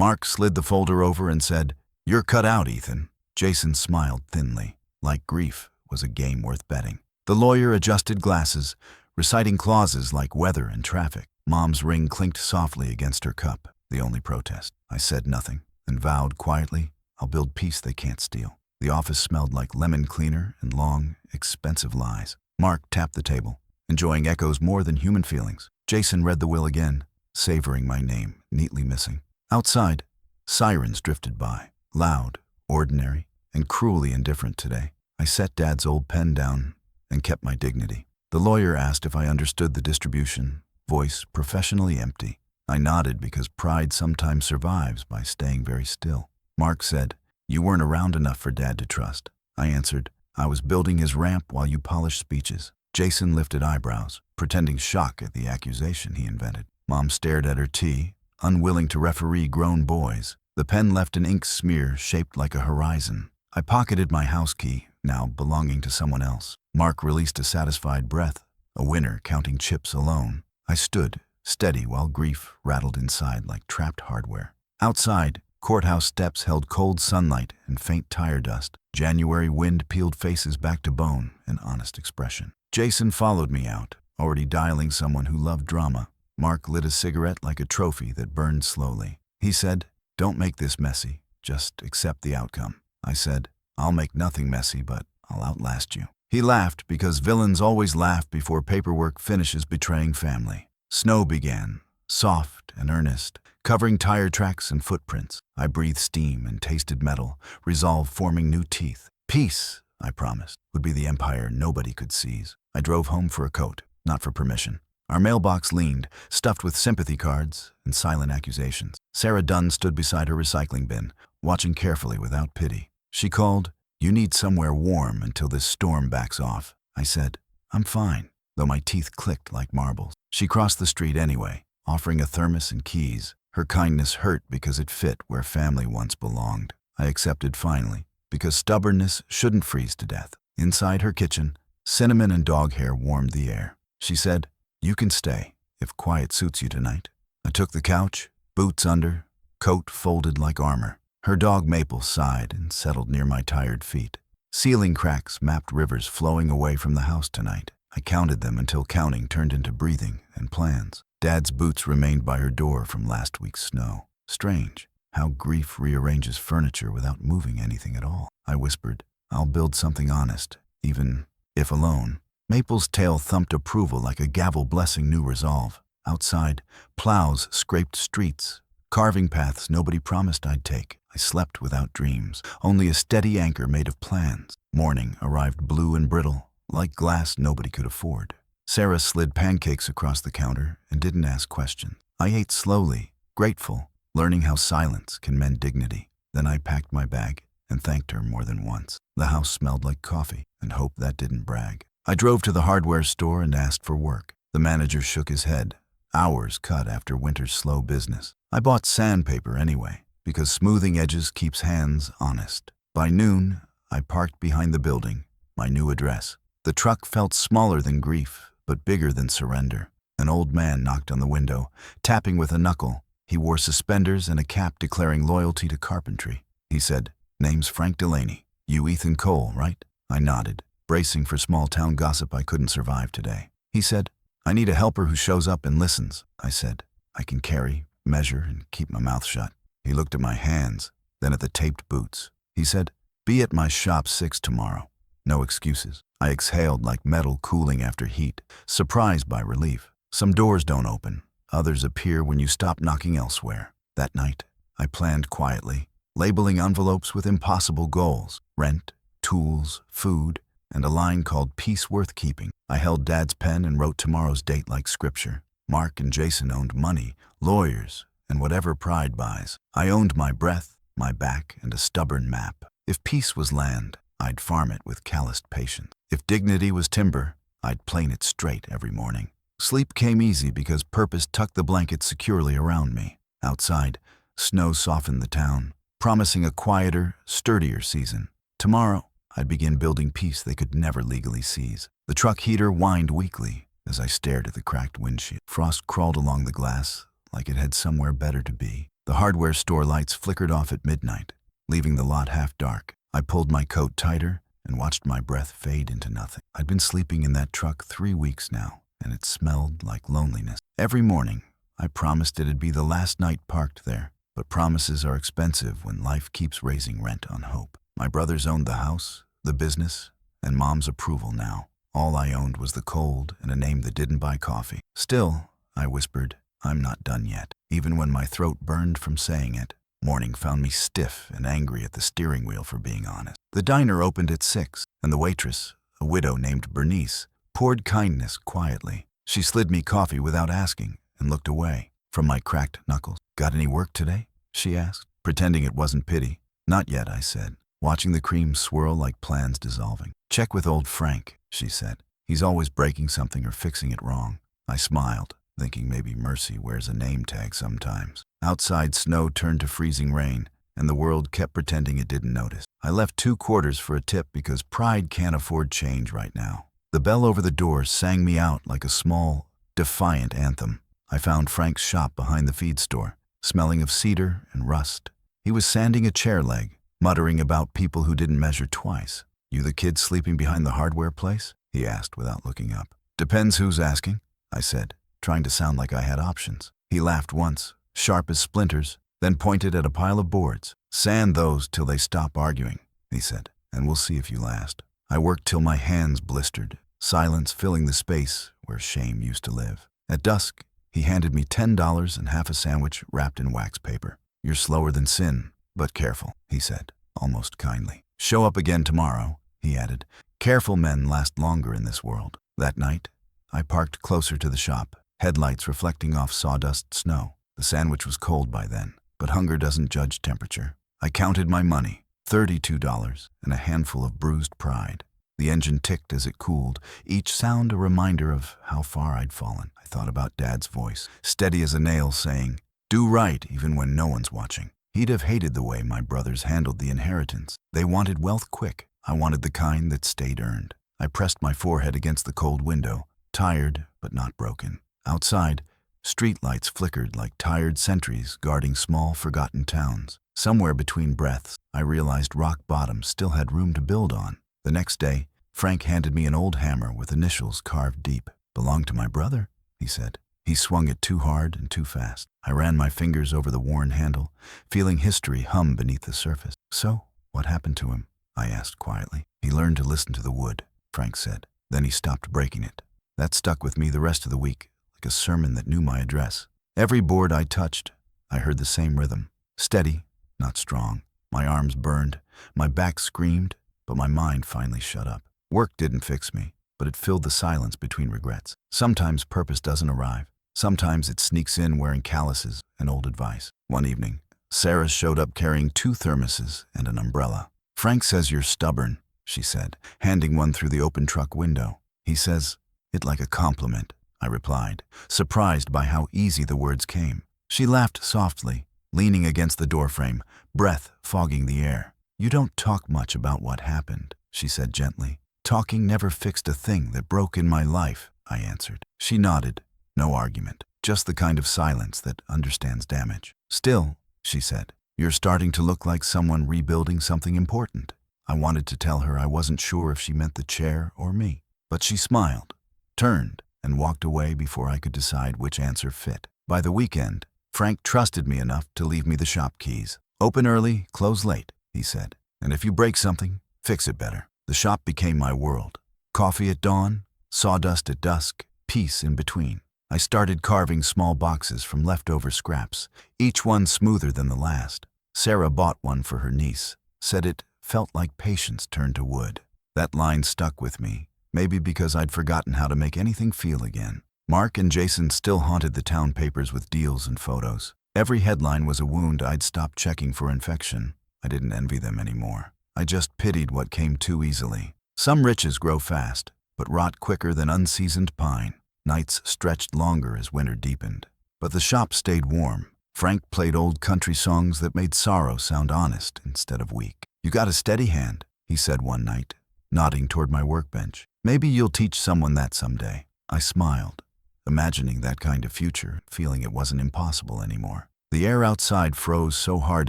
Mark slid the folder over and said, "You're cut out, Ethan." Jason smiled thinly, like grief was a game worth betting. The lawyer adjusted glasses, reciting clauses like weather and traffic. Mom's ring clinked softly against her cup, the only protest. I said nothing and vowed quietly, I'll build peace they can't steal. The office smelled like lemon cleaner and long, expensive lies. Mark tapped the table, enjoying echoes more than human feelings. Jason read the will again, savoring my name, neatly missing. Outside, sirens drifted by, loud, ordinary, and cruelly indifferent today. I set Dad's old pen down and kept my dignity. The lawyer asked if I understood the distribution, voice professionally empty. I nodded because pride sometimes survives by staying very still. Mark said, "You weren't around enough for Dad to trust." I answered, "I was building his ramp while you polished speeches." Jason lifted eyebrows, pretending shock at the accusation he invented. Mom stared at her tea, unwilling to referee grown boys. The pen left an ink smear shaped like a horizon. I pocketed my house key, now belonging to someone else. Mark released a satisfied breath, a winner counting chips alone. I stood, steady while grief rattled inside like trapped hardware. Outside, courthouse steps held cold sunlight and faint tire dust. January wind peeled faces back to bone and honest expression. Jason followed me out, already dialing someone who loved drama. Mark lit a cigarette like a trophy that burned slowly. He said, "Don't make this messy, just accept the outcome." I said, "I'll make nothing messy, but I'll outlast you." He laughed because villains always laugh before paperwork finishes betraying family. Snow began, soft and earnest, covering tire tracks and footprints. I breathed steam and tasted metal, resolve forming new teeth. Peace, I promised, would be the empire nobody could seize. I drove home for a coat, not for permission. Our mailbox leaned, stuffed with sympathy cards and silent accusations. Sarah Dunn stood beside her recycling bin, watching carefully without pity. She called, "You need somewhere warm until this storm backs off." I said, "I'm fine," though my teeth clicked like marbles. She crossed the street anyway, offering a thermos and keys. Her kindness hurt because it fit where family once belonged. I accepted finally, because stubbornness shouldn't freeze to death. Inside her kitchen, cinnamon and dog hair warmed the air. She said, "You can stay, if quiet suits you tonight." I took the couch, boots under, coat folded like armor. Her dog Maple sighed and settled near my tired feet. Ceiling cracks mapped rivers flowing away from the house tonight. I counted them until counting turned into breathing and plans. Dad's boots remained by her door from last week's snow. Strange, how grief rearranges furniture without moving anything at all. I whispered, "I'll build something honest, even if alone." Maple's tail thumped approval like a gavel blessing new resolve. Outside, plows scraped streets, carving paths nobody promised I'd take. I slept without dreams, only a steady anchor made of plans. Morning arrived blue and brittle, like glass nobody could afford. Sarah slid pancakes across the counter and didn't ask questions. I ate slowly, grateful, learning how silence can mend dignity. Then I packed my bag and thanked her more than once. The house smelled like coffee and hoped that didn't brag. I drove to the hardware store and asked for work. The manager shook his head, hours cut after winter's slow business. I bought sandpaper anyway, because smoothing edges keeps hands honest. By noon, I parked behind the building, my new address. The truck felt smaller than grief, but bigger than surrender. An old man knocked on the window, tapping with a knuckle. He wore suspenders and a cap declaring loyalty to carpentry. He said, "Name's Frank Delaney. You Ethan Cole, right?" I nodded, bracing for small-town gossip I couldn't survive today. He said, "I need a helper who shows up and listens." I said, "I can carry, measure, and keep my mouth shut." He looked at my hands, then at the taped boots. He said, "Be at my shop 6 tomorrow. No excuses." I exhaled like metal cooling after heat, surprised by relief. Some doors don't open. Others appear when you stop knocking elsewhere. That night, I planned quietly, labeling envelopes with impossible goals: rent, tools, food, and a line called "Peace Worth Keeping." I held Dad's pen and wrote tomorrow's date like scripture. Mark and Jason owned money, lawyers, and whatever pride buys. I owned my breath, my back, and a stubborn map. If peace was land, I'd farm it with calloused patience. If dignity was timber, I'd plane it straight every morning. Sleep came easy because purpose tucked the blanket securely around me. Outside, snow softened the town, promising a quieter, sturdier season. Tomorrow, I'd begin building peace they could never legally seize. The truck heater whined weakly as I stared at the cracked windshield. Frost crawled along the glass like it had somewhere better to be. The hardware store lights flickered off at midnight, leaving the lot half dark. I pulled my coat tighter and watched my breath fade into nothing. I'd been sleeping in that truck 3 weeks now, and it smelled like loneliness. Every morning, I promised it'd be the last night parked there, but promises are expensive when life keeps raising rent on hope. My brothers owned the house, the business, and Mom's approval now. All I owned was the cold and a name that didn't buy coffee. Still, I whispered, I'm not done yet. Even when my throat burned from saying it, morning found me stiff and angry at the steering wheel for being honest. The diner opened at 6, and the waitress, a widow named Bernice, poured kindness quietly. She slid me coffee without asking and looked away from my cracked knuckles. Got any work today? She asked, pretending it wasn't pity. Not yet, I said, watching the cream swirl like plans dissolving. Check with old Frank, she said. He's always breaking something or fixing it wrong. I smiled, thinking maybe Mercy wears a name tag sometimes. Outside, snow turned to freezing rain, and the world kept pretending it didn't notice. I left 2 quarters for a tip because pride can't afford change right now. The bell over the door sang me out like a small, defiant anthem. I found Frank's shop behind the feed store, smelling of cedar and rust. He was sanding a chair leg, muttering about people who didn't measure twice. You the kid sleeping behind the hardware place? He asked without looking up. Depends who's asking, I said, trying to sound like I had options. He laughed once, sharp as splinters, then pointed at a pile of boards. Sand those till they stop arguing, he said, and we'll see if you last. I worked till my hands blistered, silence filling the space where shame used to live. At dusk, he handed me $10 and half a sandwich wrapped in wax paper. You're slower than sin, but careful, he said, almost kindly. Show up again tomorrow, he added. Careful men last longer in this world. That night, I parked closer to the shop, headlights reflecting off sawdust snow. The sandwich was cold by then, but hunger doesn't judge temperature. I counted my money, $32, and a handful of bruised pride. The engine ticked as it cooled, each sound a reminder of how far I'd fallen. I thought about Dad's voice, steady as a nail, saying, do right even when no one's watching. He'd have hated the way my brothers handled the inheritance. They wanted wealth quick. I wanted the kind that stayed earned. I pressed my forehead against the cold window, tired but not broken. Outside, streetlights flickered like tired sentries guarding small, forgotten towns. Somewhere between breaths, I realized rock bottom still had room to build on. The next day, Frank handed me an old hammer with initials carved deep. Belonged to my brother, he said. He swung it too hard and too fast. I ran my fingers over the worn handle, feeling history hum beneath the surface. So, what happened to him? I asked quietly. He learned to listen to the wood, Frank said. Then he stopped breaking it. That stuck with me the rest of the week, like a sermon that knew my address. Every board I touched, I heard the same rhythm. Steady, not strong. My arms burned, my back screamed, but my mind finally shut up. Work didn't fix me, but it filled the silence between regrets. Sometimes purpose doesn't arrive. Sometimes it sneaks in wearing calluses and old advice. One evening, Sarah showed up carrying 2 thermoses and an umbrella. Frank says you're stubborn, she said, handing one through the open truck window. He says it like a compliment, I replied, surprised by how easy the words came. She laughed softly, leaning against the doorframe, breath fogging the air. You don't talk much about what happened, she said gently. Talking never fixed a thing that broke in my life, I answered. She nodded. No argument, just the kind of silence that understands damage. Still, she said, you're starting to look like someone rebuilding something important. I wanted to tell her I wasn't sure if she meant the chair or me, but she smiled, turned, and walked away before I could decide which answer fit. By the weekend, Frank trusted me enough to leave me the shop keys. Open early, close late, he said, and if you break something, fix it better. The shop became my world. Coffee at dawn, sawdust at dusk, peace in between. I started carving small boxes from leftover scraps, each one smoother than the last. Sarah bought one for her niece, said it felt like patience turned to wood. That line stuck with me, maybe because I'd forgotten how to make anything feel again. Mark and Jason still haunted the town papers with deals and photos. Every headline was a wound I'd stopped checking for infection. I didn't envy them anymore. I just pitied what came too easily. Some riches grow fast, but rot quicker than unseasoned pine. Nights stretched longer as winter deepened. But the shop stayed warm. Frank played old country songs that made sorrow sound honest instead of weak. You got a steady hand, he said one night, nodding toward my workbench. Maybe you'll teach someone that someday. I smiled, imagining that kind of future, feeling it wasn't impossible anymore. The air outside froze so hard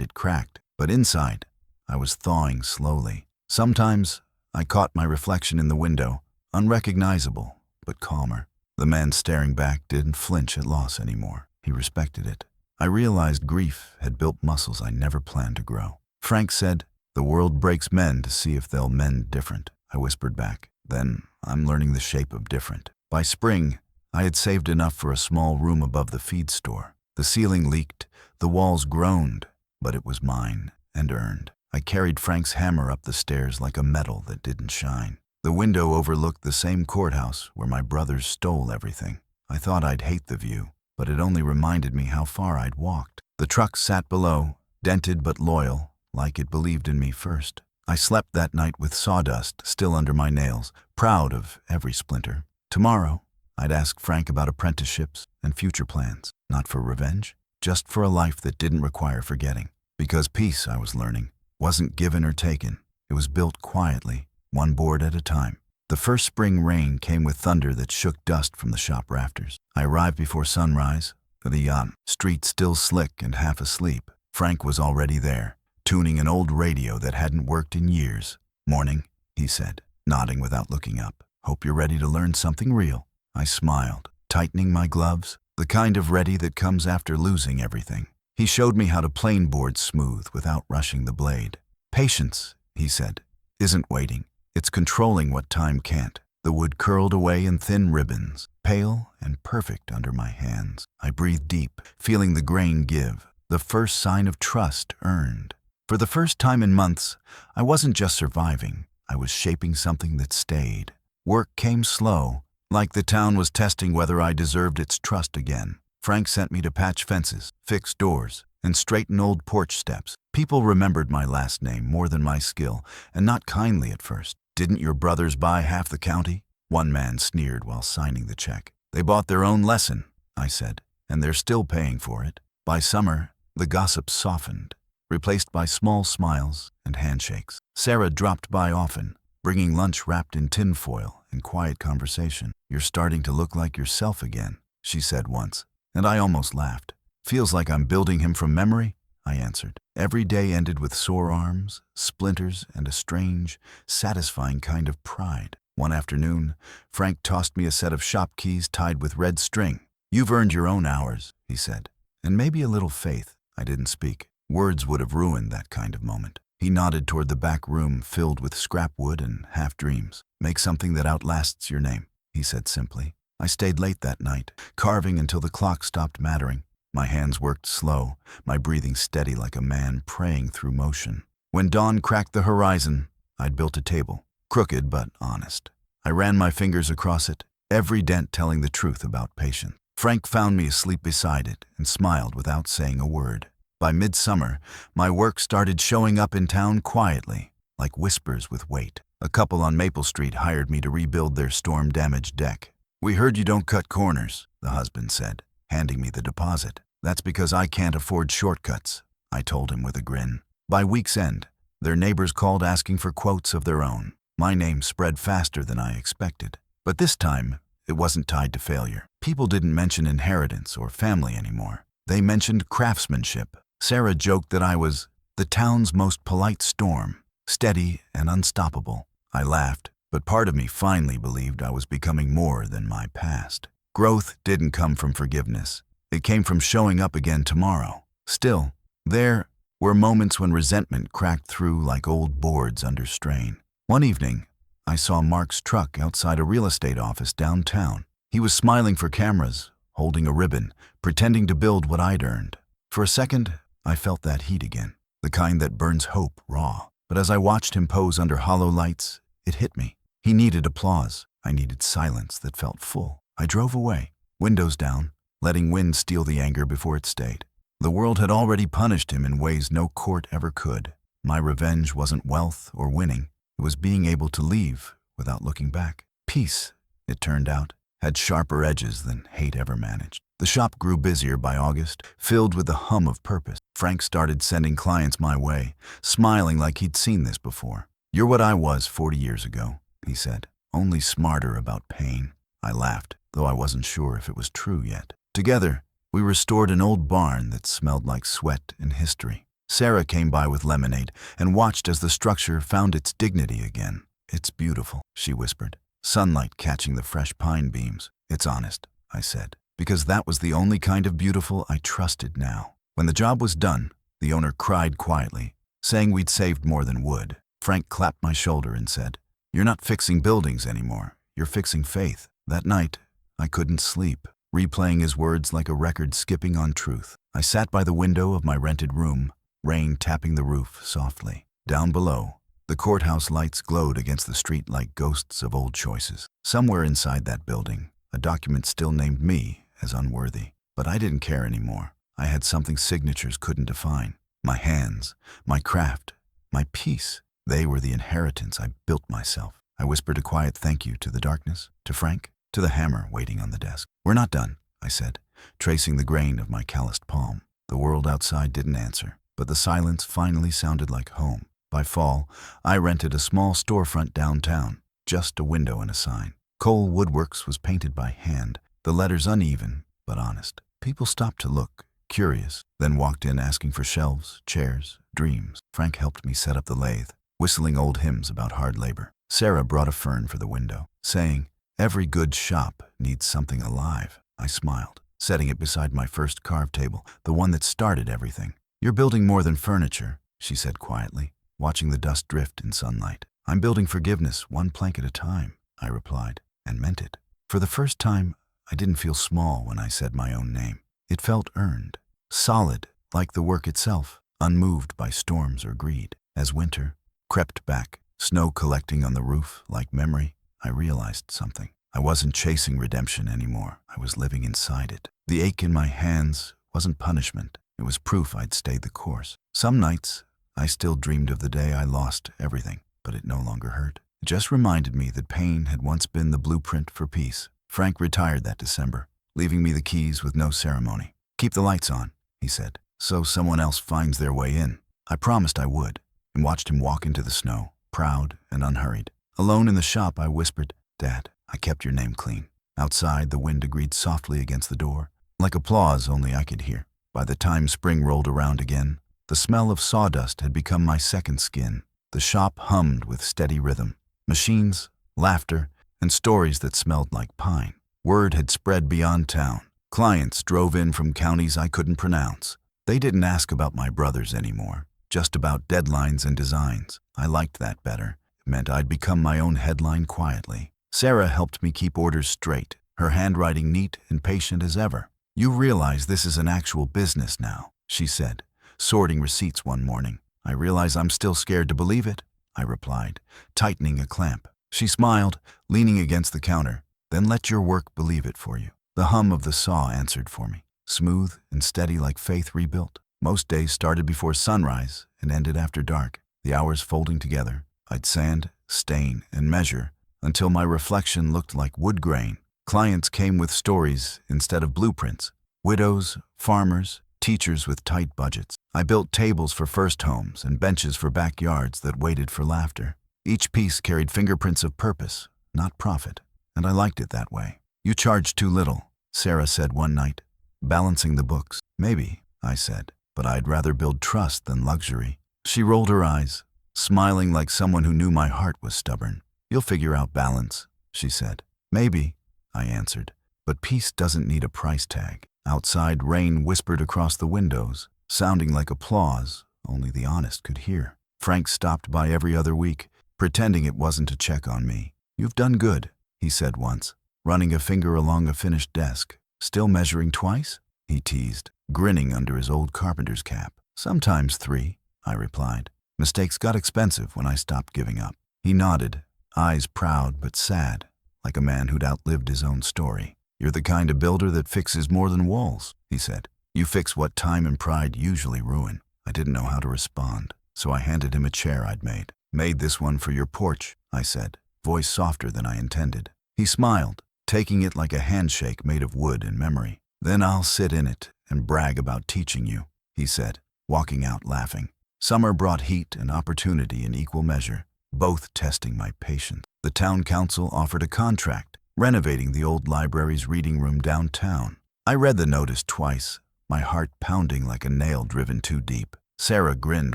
it cracked, but inside, I was thawing slowly. Sometimes, I caught my reflection in the window, unrecognizable, but calmer. The man staring back didn't flinch at loss anymore. He respected it. I realized grief had built muscles I never planned to grow. Frank said, "The world breaks men to see if they'll mend different." I whispered back, "Then I'm learning the shape of different." By spring, I had saved enough for a small room above the feed store. The ceiling leaked, the walls groaned, but it was mine and earned. I carried Frank's hammer up the stairs like a medal that didn't shine. The window overlooked the same courthouse where my brothers stole everything. I thought I'd hate the view, but it only reminded me how far I'd walked. The truck sat below, dented but loyal, like it believed in me first. I slept that night with sawdust still under my nails, proud of every splinter. Tomorrow, I'd ask Frank about apprenticeships and future plans, not for revenge, just for a life that didn't require forgetting. Because peace, I was learning, wasn't given or taken. It was built quietly, one board at a time. The first spring rain came with thunder that shook dust from the shop rafters. I arrived before sunrise, the street still slick and half asleep. Frank was already there, tuning an old radio that hadn't worked in years. "Morning," he said, nodding without looking up. "Hope you're ready to learn something real." I smiled, tightening my gloves, the kind of ready that comes after losing everything. He showed me how to plane board smooth without rushing the blade. "Patience," he said, "isn't waiting. It's controlling what time can't." The wood curled away in thin ribbons, pale and perfect under my hands. I breathed deep, feeling the grain give, the first sign of trust earned. For the first time in months, I wasn't just surviving, I was shaping something that stayed. Work came slow, like the town was testing whether I deserved its trust again. Frank sent me to patch fences, fix doors, and straighten old porch steps. People remembered my last name more than my skill, and not kindly at first. "Didn't your brothers buy half the county?" One man sneered while signing the check. "They bought their own lesson," I said, "and they're still paying for it." By summer, the gossip softened, replaced by small smiles and handshakes. Sarah dropped by often, bringing lunch wrapped in tinfoil and quiet conversation. "You're starting to look like yourself again," she said once, and I almost laughed. "Feels like I'm building him from memory," I answered. Every day ended with sore arms, splinters, and a strange, satisfying kind of pride. One afternoon, Frank tossed me a set of shop keys tied with red string. "You've earned your own hours," he said, "and maybe a little faith." I didn't speak. Words would have ruined that kind of moment. He nodded toward the back room filled with scrap wood and half-dreams. "Make something that outlasts your name," he said simply. I stayed late that night, carving until the clock stopped mattering. My hands worked slow, my breathing steady like a man praying through motion. When dawn cracked the horizon, I'd built a table, crooked but honest. I ran my fingers across it, every dent telling the truth about patience. Frank found me asleep beside it and smiled without saying a word. By midsummer, my work started showing up in town quietly, like whispers with weight. A couple on Maple Street hired me to rebuild their storm-damaged deck. "We heard you don't cut corners," the husband said, handing me the deposit. "That's because I can't afford shortcuts," I told him with a grin. By week's end, their neighbors called asking for quotes of their own. My name spread faster than I expected. But this time, it wasn't tied to failure. People didn't mention inheritance or family anymore. They mentioned craftsmanship. Sarah joked that I was the town's most polite storm, steady and unstoppable. I laughed, but part of me finally believed I was becoming more than my past. Growth didn't come from forgiveness. It came from showing up again tomorrow. Still, there were moments when resentment cracked through like old boards under strain. One evening, I saw Mark's truck outside a real estate office downtown. He was smiling for cameras, holding a ribbon, pretending to build what I'd earned. For a second, I felt that heat again, the kind that burns hope raw. But as I watched him pose under hollow lights, it hit me. He needed applause. I needed silence that felt full. I drove away, windows down, letting wind steal the anger before it stayed. The world had already punished him in ways no court ever could. My revenge wasn't wealth or winning. It was being able to leave without looking back. Peace, it turned out, had sharper edges than hate ever managed. The shop grew busier by August, filled with the hum of purpose. Frank started sending clients my way, smiling like he'd seen this before. "You're what I was 40 years ago," he said, "only smarter about pain." I laughed, though I wasn't sure if it was true yet. Together, We restored an old barn that smelled like sweat and history. Sarah came by with lemonade and watched as the structure found its dignity again. "It's beautiful," she whispered, sunlight catching the fresh pine beams. "It's honest," I said, because that was the only kind of beautiful I trusted now. When the job was done, the owner cried quietly, saying we'd saved more than wood. Frank clapped my shoulder and said, "You're not fixing buildings anymore. You're fixing faith." That night, I couldn't sleep, replaying his words like a record skipping on truth. I sat by the window of my rented room, rain tapping the roof softly. Down below, the courthouse lights glowed against the street like ghosts of old choices. Somewhere inside that building, a document still named me as unworthy. But I didn't care anymore. I had something signatures couldn't define. My hands, my craft, my peace. They were the inheritance I built myself. I whispered a quiet thank you to the darkness, to Frank, to the hammer waiting on the desk. "We're not done," I said, tracing the grain of my calloused palm. The world outside didn't answer, but the silence finally sounded like home. By fall, I rented a small storefront downtown, just a window and a sign. Cole Woodworks was painted by hand, the letters uneven but honest. People stopped to look, curious, then walked in asking for shelves, chairs, dreams. Frank helped me set up the lathe, whistling old hymns about hard labor. Sarah brought a fern for the window, saying, "Every good shop needs something alive." I smiled, setting it beside my first carved table, the one that started everything. "You're building more than furniture," she said quietly, watching the dust drift in sunlight. "I'm building forgiveness, one plank at a time," I replied, and meant it. For the first time, I didn't feel small when I said my own name. It felt earned, solid, like the work itself, unmoved by storms or greed. As winter crept back, snow collecting on the roof like memory, I realized something. I wasn't chasing redemption anymore. I was living inside it. The ache in my hands wasn't punishment. It was proof I'd stayed the course. Some nights, I still dreamed of the day I lost everything, but it no longer hurt. It just reminded me that pain had once been the blueprint for peace. Frank retired that December, leaving me the keys with no ceremony. "Keep the lights on," he said, "so someone else finds their way in." I promised I would, and watched him walk into the snow, proud and unhurried. Alone in the shop, I whispered, "Dad, I kept your name clean." Outside, the wind agreed softly against the door, like applause only I could hear. By the time spring rolled around again, the smell of sawdust had become my second skin. The shop hummed with steady rhythm. Machines, laughter, and stories that smelled like pine. Word had spread beyond town. Clients drove in from counties I couldn't pronounce. They didn't ask about my brothers anymore, just about deadlines and designs. I liked that better. It meant I'd become my own headline quietly. Sarah helped me keep orders straight, her handwriting neat and patient as ever. "You realize this is an actual business now," she said, sorting receipts one morning. "I realize I'm still scared to believe it," I replied, tightening a clamp. She smiled, leaning against the counter. "Then let your work believe it for you." The hum of the saw answered for me, smooth and steady like faith rebuilt. Most days started before sunrise and ended after dark, the hours folding together. I'd sand, stain, and measure until my reflection looked like wood grain. Clients came with stories instead of blueprints. Widows, farmers, teachers with tight budgets. I built tables for first homes and benches for backyards that waited for laughter. Each piece carried fingerprints of purpose, not profit, and I liked it that way. "You charge too little," Sarah said one night, balancing the books. "Maybe," I said, "but I'd rather build trust than luxury." She rolled her eyes, smiling like someone who knew my heart was stubborn. "You'll figure out balance," she said. "Maybe," I answered, "but peace doesn't need a price tag." Outside, rain whispered across the windows, sounding like applause only the honest could hear. Frank stopped by every other week, pretending it wasn't to check on me. "You've done good," he said once, running a finger along a finished desk. "Still measuring twice?" he teased, grinning under his old carpenter's cap. "Sometimes 3, I replied. Mistakes got expensive when I stopped giving up. He nodded, eyes proud but sad, like a man who'd outlived his own story. "You're the kind of builder that fixes more than walls," he said. "You fix what time and pride usually ruin." I didn't know how to respond, so I handed him a chair I'd made. "Made this one for your porch," I said, voice softer than I intended. He smiled, taking it like a handshake made of wood and memory. "Then I'll sit in it and brag about teaching you," he said, walking out laughing. Summer brought heat and opportunity in equal measure, both testing my patience. The town council offered a contract, renovating the old library's reading room downtown. I read the notice twice, my heart pounding like a nail driven too deep. Sarah grinned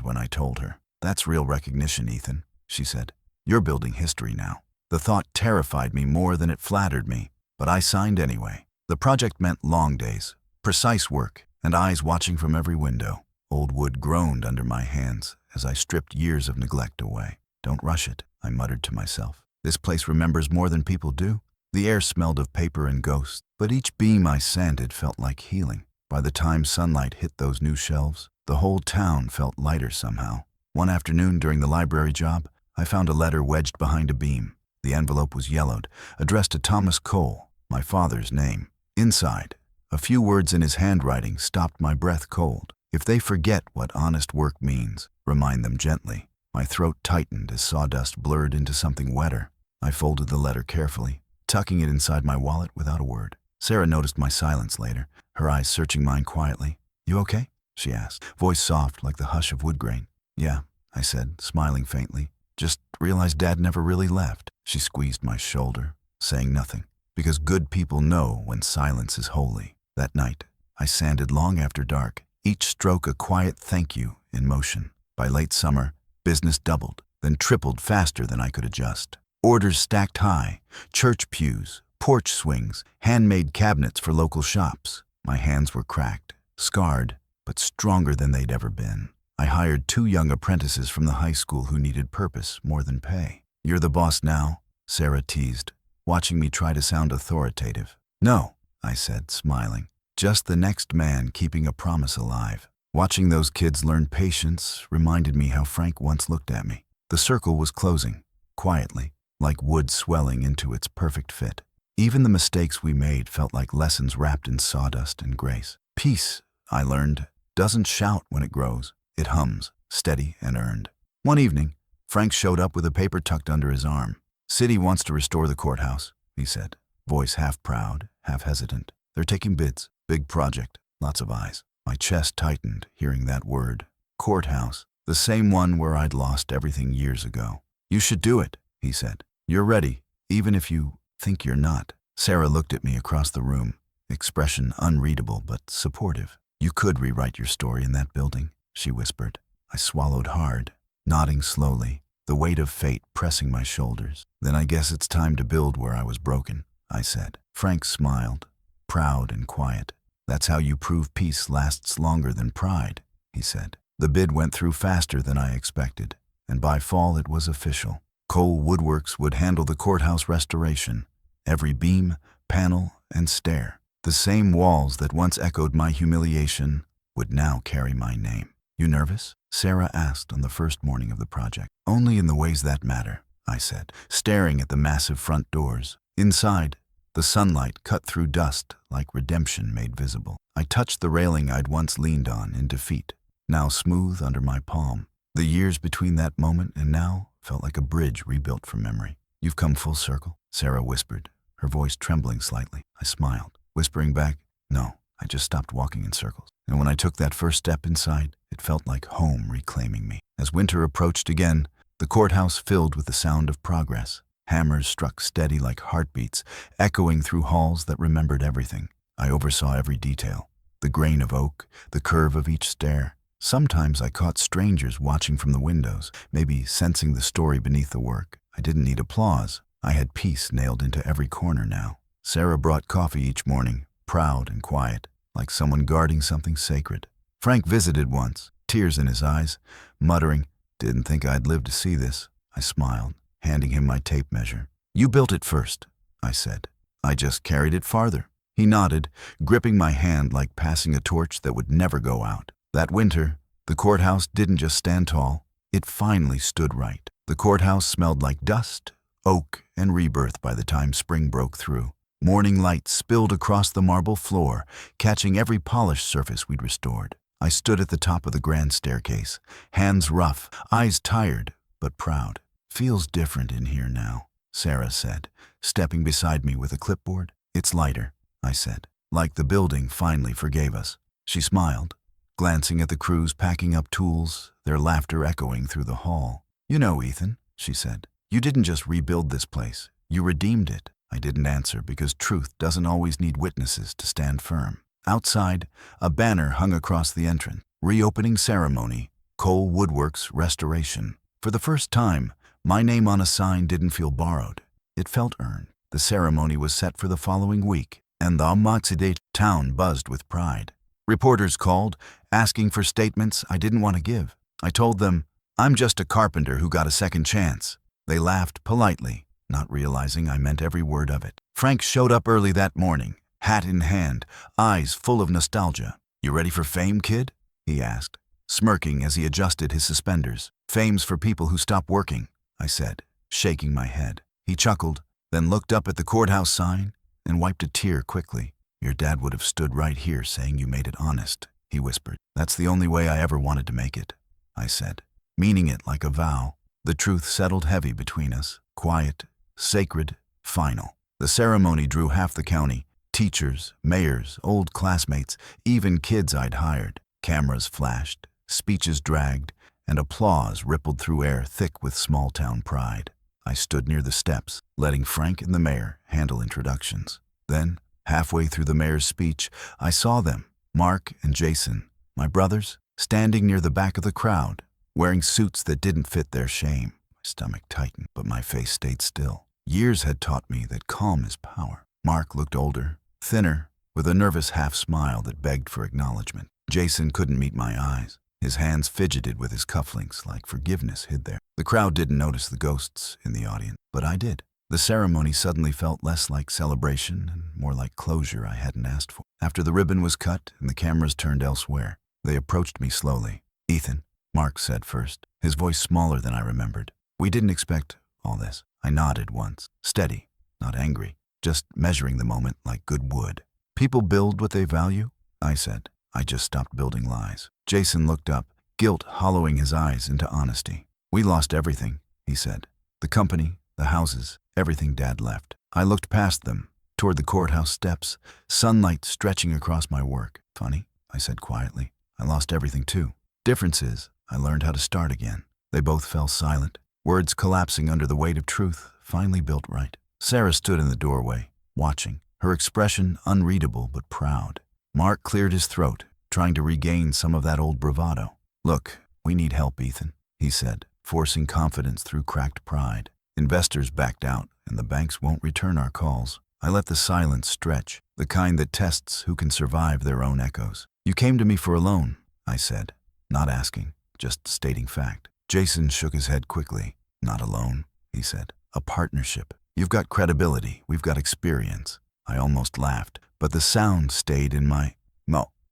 when I told her. "That's real recognition, Ethan," she said. "You're building history now." The thought terrified me more than it flattered me, but I signed anyway. The project meant long days, precise work, and eyes watching from every window. Old wood groaned under my hands as I stripped years of neglect away. "Don't rush it," I muttered to myself. "This place remembers more than people do." The air smelled of paper and ghosts, but each beam I sanded felt like healing. By the time sunlight hit those new shelves, the whole town felt lighter somehow. One afternoon during the library job, I found a letter wedged behind a beam. The envelope was yellowed, addressed to Thomas Cole, my father's name. Inside, a few words in his handwriting stopped my breath cold. "If they forget what honest work means, remind them gently." My throat tightened as sawdust blurred into something wetter. I folded the letter carefully, tucking it inside my wallet without a word. Sarah noticed my silence later, her eyes searching mine quietly. "You okay?" she asked, voice soft like the hush of wood grain. "Yeah," I said, smiling faintly. "Just realized Dad never really left." She squeezed my shoulder, saying nothing, because good people know when silence is holy. That night, I sanded long after dark, each stroke a quiet thank you in motion. By late summer, business doubled, then tripled faster than I could adjust. Orders stacked high, church pews, porch swings, handmade cabinets for local shops. My hands were cracked, scarred, but stronger than they'd ever been. I hired 2 young apprentices from the high school who needed purpose more than pay. "You're the boss now?" Sarah teased, watching me try to sound authoritative. "No," I said, smiling. "Just the next man keeping a promise alive." Watching those kids learn patience reminded me how Frank once looked at me. The circle was closing, quietly, like wood swelling into its perfect fit. Even the mistakes we made felt like lessons wrapped in sawdust and grace. Peace, I learned, doesn't shout when it grows. It hums, steady and earned. One evening, Frank showed up with a paper tucked under his arm. "City wants to restore the courthouse," he said, voice half proud, half hesitant. "They're taking bids. Big project. Lots of eyes." My chest tightened, hearing that word. Courthouse. The same one where I'd lost everything years ago. "You should do it," he said. "You're ready, even if you think you're not." Sarah looked at me across the room, expression unreadable but supportive. "You could rewrite your story in that building," she whispered. I swallowed hard, nodding slowly, the weight of fate pressing my shoulders. "Then I guess it's time to build where I was broken," I said. Frank smiled, proud and quiet. "That's how you prove peace lasts longer than pride," he said. The bid went through faster than I expected, and by fall it was official. Cole Woodworks would handle the courthouse restoration, every beam, panel, and stair. The same walls that once echoed my humiliation would now carry my name. "You nervous?" Sarah asked on the first morning of the project. "Only in the ways that matter," I said, staring at the massive front doors. Inside, the sunlight cut through dust like redemption made visible. I touched the railing I'd once leaned on in defeat, now smooth under my palm. The years between that moment and now felt like a bridge rebuilt from memory. "You've come full circle," Sarah whispered, her voice trembling slightly. I smiled, whispering back, "No, I just stopped walking in circles." And when I took that first step inside, it felt like home reclaiming me. As winter approached again, the courthouse filled with the sound of progress. Hammers struck steady like heartbeats, echoing through halls that remembered everything. I oversaw every detail, the grain of oak, the curve of each stair. Sometimes I caught strangers watching from the windows, maybe sensing the story beneath the work. I didn't need applause. I had peace nailed into every corner now. Sarah brought coffee each morning, proud and quiet, like someone guarding something sacred. Frank visited once, tears in his eyes, muttering, "Didn't think I'd live to see this." I smiled, handing him my tape measure. "You built it first," I said. "I just carried it farther." He nodded, gripping my hand like passing a torch that would never go out. That winter, the courthouse didn't just stand tall, it finally stood right. The courthouse smelled like dust, oak, and rebirth by the time spring broke through. Morning light spilled across the marble floor, catching every polished surface we'd restored. I stood at the top of the grand staircase, hands rough, eyes tired, but proud. "Feels different in here now," Sarah said, stepping beside me with a clipboard. "It's lighter," I said, "like the building finally forgave us." She smiled, glancing at the crews packing up tools, their laughter echoing through the hall. "You know, Ethan," she said, "you didn't just rebuild this place, you redeemed it." I didn't answer because truth doesn't always need witnesses to stand firm. Outside, a banner hung across the entrance. Reopening ceremony, Cole Woodworks Restoration. For the first time, my name on a sign didn't feel borrowed. It felt earned. The ceremony was set for the following week, and the Amoxidate town buzzed with pride. Reporters called, asking for statements I didn't want to give. I told them, I'm just a carpenter who got a second chance. They laughed politely, not realizing I meant every word of it. Frank showed up early that morning, hat in hand, eyes full of nostalgia. You ready for fame, kid? He asked, smirking as he adjusted his suspenders. Fame's for people who stop working, I said, shaking my head. He chuckled, then looked up at the courthouse sign and wiped a tear quickly. Your dad would have stood right here saying you made it honest, he whispered. That's the only way I ever wanted to make it, I said, meaning it like a vow. The truth settled heavy between us, quiet, sacred, final. The ceremony drew half the county, teachers, mayors, old classmates, even kids I'd hired. Cameras flashed, speeches dragged, and applause rippled through air thick with small-town pride. I stood near the steps, letting Frank and the mayor handle introductions. Then, halfway through the mayor's speech, I saw them, Mark and Jason, my brothers, standing near the back of the crowd, wearing suits that didn't fit their shame. My stomach tightened, but my face stayed still. Years had taught me that calm is power. Mark looked older, thinner, with a nervous half-smile that begged for acknowledgement. Jason couldn't meet my eyes. His hands fidgeted with his cufflinks like forgiveness hid there. The crowd didn't notice the ghosts in the audience, but I did. The ceremony suddenly felt less like celebration and more like closure I hadn't asked for. After the ribbon was cut and the cameras turned elsewhere, they approached me slowly. Ethan, Mark said first, his voice smaller than I remembered. We didn't expect all this. I nodded once, steady, not angry, just measuring the moment like good wood. People build what they value, I said. I just stopped building lies. Jason looked up, guilt hollowing his eyes into honesty. We lost everything, he said. The company, the houses, everything Dad left. I looked past them, toward the courthouse steps, sunlight stretching across my work. Funny, I said quietly. I lost everything too. Difference is, I learned how to start again. They both fell silent, words collapsing under the weight of truth, finally built right. Sarah stood in the doorway, watching, her expression unreadable but proud. Mark cleared his throat, trying to regain some of that old bravado. Look, we need help, Ethan, he said, forcing confidence through cracked pride. Investors backed out, and the banks won't return our calls. I let the silence stretch, the kind that tests who can survive their own echoes. You came to me for a loan, I said, not asking, just stating fact. Jason shook his head quickly. Not a loan, he said. A partnership. You've got credibility, we've got experience. I almost laughed, but the sound stayed in my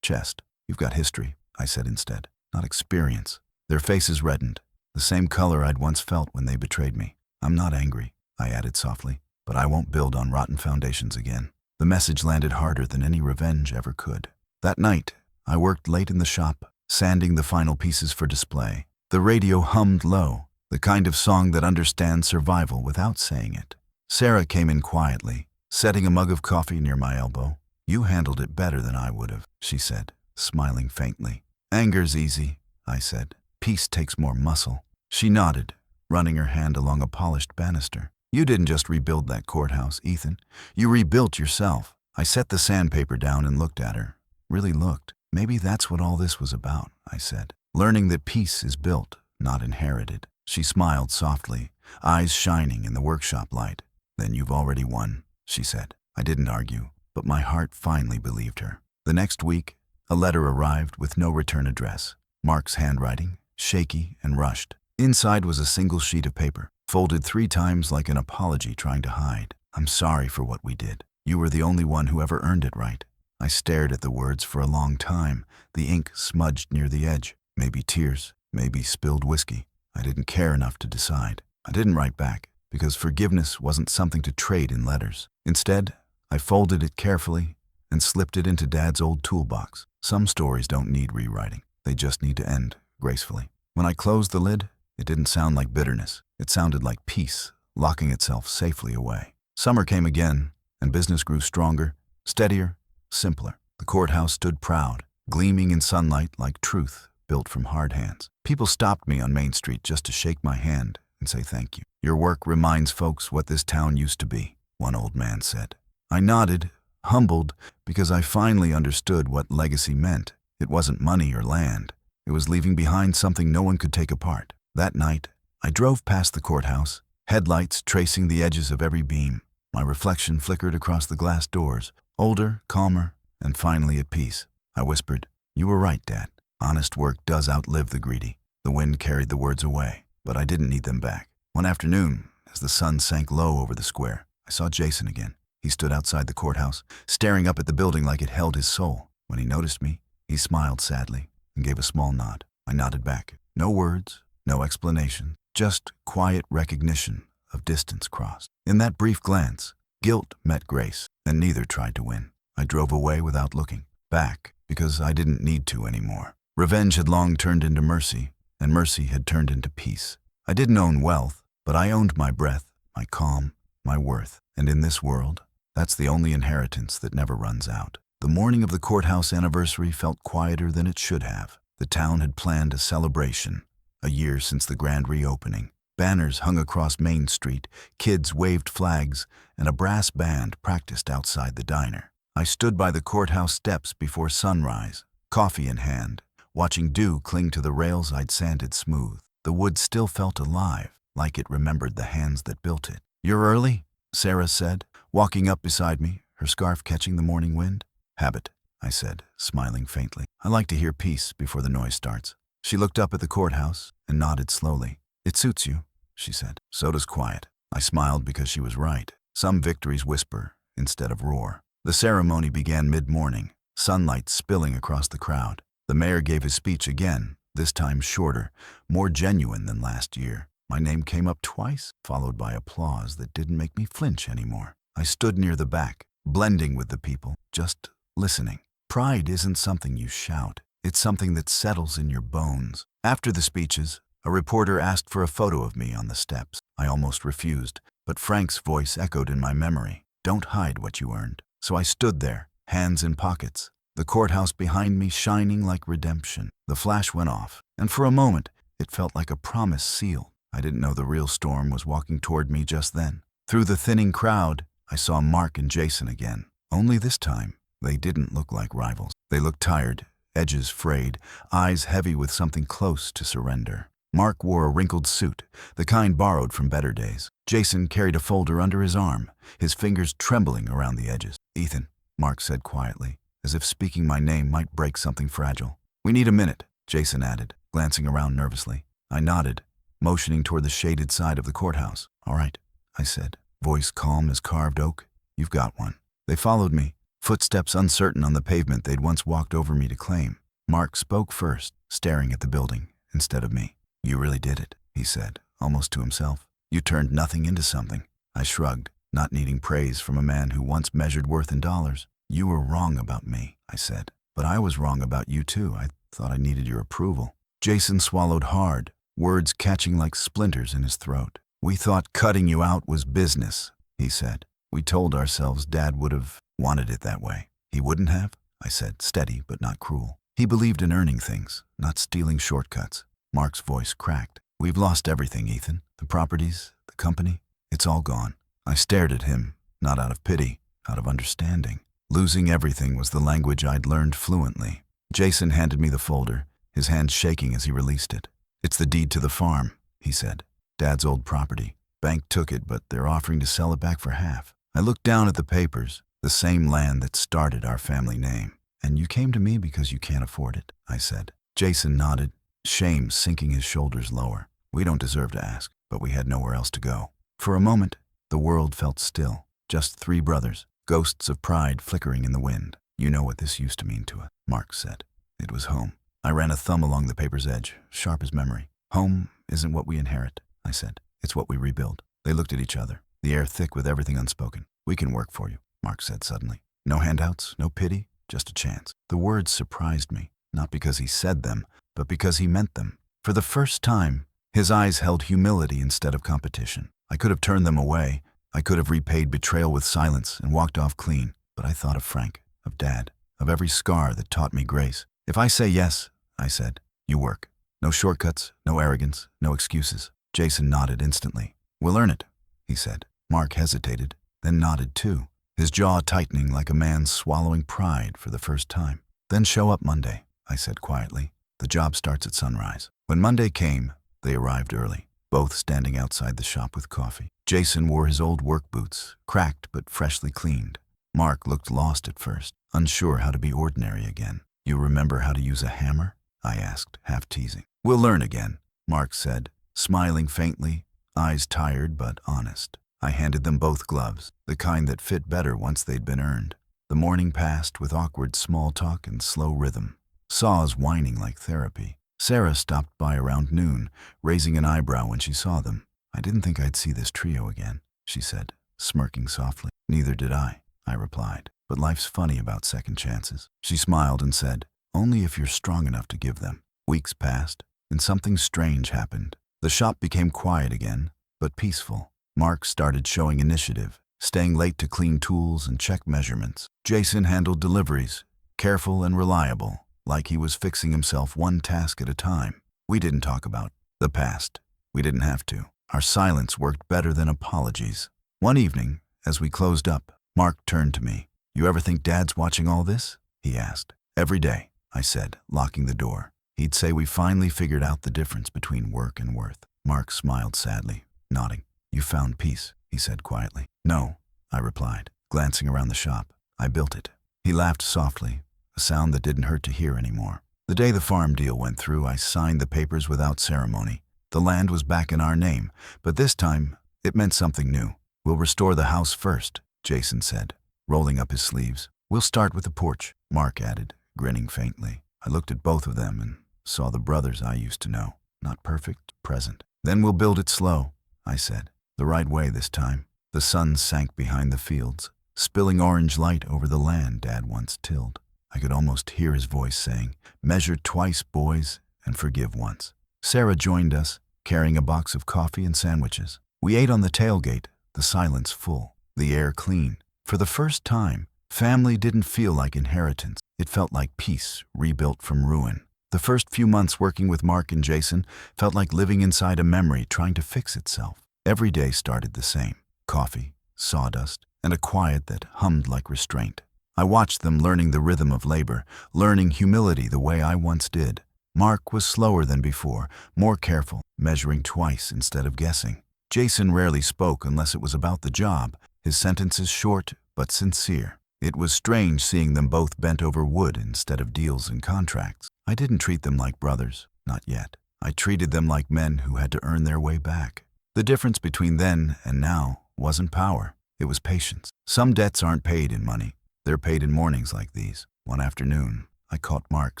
chest. You've got history, I said instead, not experience. Their faces reddened, the same color I'd once felt when they betrayed me. I'm not angry, I added softly, but I won't build on rotten foundations again. The message landed harder than any revenge ever could. That night, I worked late in the shop, sanding the final pieces for display. The radio hummed low, the kind of song that understands survival without saying it. Sarah came in quietly, setting a mug of coffee near my elbow. You handled it better than I would have, she said, smiling faintly. Anger's easy, I said. Peace takes more muscle. She nodded, running her hand along a polished banister. You didn't just rebuild that courthouse, Ethan. You rebuilt yourself. I set the sandpaper down and looked at her. Really looked. Maybe that's what all this was about, I said. Learning that peace is built, not inherited. She smiled softly, eyes shining in the workshop light. Then you've already won, she said. I didn't argue, but my heart finally believed her. The next week, a letter arrived with no return address. Mark's handwriting, shaky and rushed. Inside was a single sheet of paper, folded 3 times like an apology trying to hide. I'm sorry for what we did. You were the only one who ever earned it right. I stared at the words for a long time, the ink smudged near the edge. Maybe tears, maybe spilled whiskey. I didn't care enough to decide. I didn't write back, because forgiveness wasn't something to trade in letters. Instead, I folded it carefully and slipped it into Dad's old toolbox. Some stories don't need rewriting. They just need to end gracefully. When I closed the lid, it didn't sound like bitterness. It sounded like peace, locking itself safely away. Summer came again, and business grew stronger, steadier, simpler. The courthouse stood proud, gleaming in sunlight like truth built from hard hands. People stopped me on Main Street just to shake my hand and say thank you. Your work reminds folks what this town used to be. one old man said. I nodded, humbled, because I finally understood what legacy meant. It wasn't money or land. It was leaving behind something no one could take apart. That night, I drove past the courthouse, headlights tracing the edges of every beam. My reflection flickered across the glass doors, older, calmer, and finally at peace. I whispered, "You were right, Dad. Honest work does outlive the greedy." The wind carried the words away, but I didn't need them back. One afternoon, as the sun sank low over the square, I saw Jason again. He stood outside the courthouse, staring up at the building like it held his soul. When he noticed me, he smiled sadly and gave a small nod. I nodded back. No words, no explanation, just quiet recognition of distance crossed. In that brief glance, guilt met grace, and neither tried to win. I drove away without looking back, because I didn't need to anymore. Revenge had long turned into mercy, and mercy had turned into peace. I didn't own wealth, but I owned my breath, my calm, my worth. And in this world, that's the only inheritance that never runs out. The morning of the courthouse anniversary felt quieter than it should have. The town had planned a celebration, a year since the grand reopening. Banners hung across Main Street, kids waved flags, and a brass band practiced outside the diner. I stood by the courthouse steps before sunrise, coffee in hand, watching dew cling to the rails I'd sanded smooth. The wood still felt alive, like it remembered the hands that built it. "You're early?" Sarah said, walking up beside me, her scarf catching the morning wind. "Habit," I said, smiling faintly. "I like to hear peace before the noise starts." She looked up at the courthouse and nodded slowly. "It suits you," she said. "So does quiet." I smiled because she was right. Some victories whisper instead of roar. The ceremony began mid-morning, sunlight spilling across the crowd. The mayor gave his speech again, this time shorter, more genuine than last year. My name came up twice, followed by applause that didn't make me flinch anymore. I stood near the back, blending with the people, just listening. Pride isn't something you shout. It's something that settles in your bones. After the speeches, a reporter asked for a photo of me on the steps. I almost refused, but Frank's voice echoed in my memory. "Don't hide what you earned." So I stood there, hands in pockets, the courthouse behind me shining like redemption. The flash went off, and for a moment, it felt like a promise sealed. I didn't know the real storm was walking toward me just then. Through the thinning crowd, I saw Mark and Jason again. Only this time, they didn't look like rivals. They looked tired, edges frayed, eyes heavy with something close to surrender. Mark wore a wrinkled suit, the kind borrowed from better days. Jason carried a folder under his arm, his fingers trembling around the edges. "Ethan," Mark said quietly, as if speaking my name might break something fragile. "We need a minute," Jason added, glancing around nervously. I nodded, motioning toward the shaded side of the courthouse. "All right," I said, voice calm as carved oak. "You've got one." They followed me, footsteps uncertain on the pavement they'd once walked over me to claim. Mark spoke first, staring at the building instead of me. "You really did it," he said, almost to himself. "You turned nothing into something." I shrugged, not needing praise from a man who once measured worth in dollars. "You were wrong about me," I said. "But I was wrong about you too. I thought I needed your approval." Jason swallowed hard, words catching like splinters in his throat. "We thought cutting you out was business," he said. "We told ourselves Dad would have wanted it that way." "He wouldn't have," I said, steady but not cruel. "He believed in earning things, not stealing shortcuts." Mark's voice cracked. "We've lost everything, Ethan. The properties, the company, it's all gone." I stared at him, not out of pity, out of understanding. Losing everything was the language I'd learned fluently. Jason handed me the folder, his hand shaking as he released it. "It's the deed to the farm," he said. "Dad's old property. Bank took it, but they're offering to sell it back for half." I looked down at the papers, the same land that started our family name. "And you came to me because you can't afford it," I said. Jason nodded, shame sinking his shoulders lower. "We don't deserve to ask, but we had nowhere else to go." For a moment, the world felt still. Just three brothers, ghosts of pride flickering in the wind. "You know what this used to mean to us," Mark said. "It was home." I ran a thumb along the paper's edge, sharp as memory. "Home isn't what we inherit," I said. "It's what we rebuild." They looked at each other, the air thick with everything unspoken. "We can work for you," Mark said suddenly. "No handouts, no pity, just a chance." The words surprised me, not because he said them, but because he meant them. For the first time, his eyes held humility instead of competition. I could have turned them away. I could have repaid betrayal with silence and walked off clean. But I thought of Frank, of Dad, of every scar that taught me grace. "If I say yes," I said, "you work. No shortcuts, no arrogance, no excuses." Jason nodded instantly. "We'll earn it," he said. Mark hesitated, then nodded too, his jaw tightening like a man swallowing pride for the first time. Then show up Monday, I said quietly. The job starts at sunrise. When Monday came, they arrived early, both standing outside the shop with coffee. Jason wore his old work boots, cracked but freshly cleaned. Mark looked lost at first, unsure how to be ordinary again. You remember how to use a hammer? I asked, half teasing. We'll learn again, Mark said, smiling faintly, eyes tired but honest. I handed them both gloves, the kind that fit better once they'd been earned. The morning passed with awkward small talk and slow rhythm, saws whining like therapy. Sarah stopped by around noon, raising an eyebrow when she saw them. I didn't think I'd see this trio again, she said, smirking softly. Neither did I replied. But life's funny about second chances. She smiled and said, only if you're strong enough to give them. Weeks passed, and something strange happened. The shop became quiet again, but peaceful. Mark started showing initiative, staying late to clean tools and check measurements. Jason handled deliveries, careful and reliable, like he was fixing himself one task at a time. We didn't talk about the past. We didn't have to. Our silence worked better than apologies. One evening, as we closed up, Mark turned to me. You ever think Dad's watching all this? He asked. Every day, I said, locking the door. He'd say we finally figured out the difference between work and worth. Mark smiled sadly, nodding. You found peace, he said quietly. No, I replied, glancing around the shop. I built it. He laughed softly, a sound that didn't hurt to hear anymore. The day the farm deal went through, I signed the papers without ceremony. The land was back in our name, but this time, it meant something new. We'll restore the house first, Jason said, rolling up his sleeves. We'll start with the porch, Mark added, grinning faintly. I looked at both of them and saw the brothers I used to know. Not perfect, present. Then we'll build it slow, I said. The right way this time. The sun sank behind the fields, spilling orange light over the land Dad once tilled. I could almost hear his voice saying, measure twice, boys, and forgive once. Sarah joined us, carrying a box of coffee and sandwiches. We ate on the tailgate, the silence full, the air clean. For the first time, family didn't feel like inheritance. It felt like peace, rebuilt from ruin. The first few months working with Mark and Jason felt like living inside a memory trying to fix itself. Every day started the same. Coffee, sawdust, and a quiet that hummed like restraint. I watched them learning the rhythm of labor, learning humility the way I once did. Mark was slower than before, more careful, measuring twice instead of guessing. Jason rarely spoke unless it was about the job, his sentences short but sincere. It was strange seeing them both bent over wood instead of deals and contracts. I didn't treat them like brothers, not yet. I treated them like men who had to earn their way back. The difference between then and now wasn't power, it was patience. Some debts aren't paid in money, they're paid in mornings like these. One afternoon, I caught Mark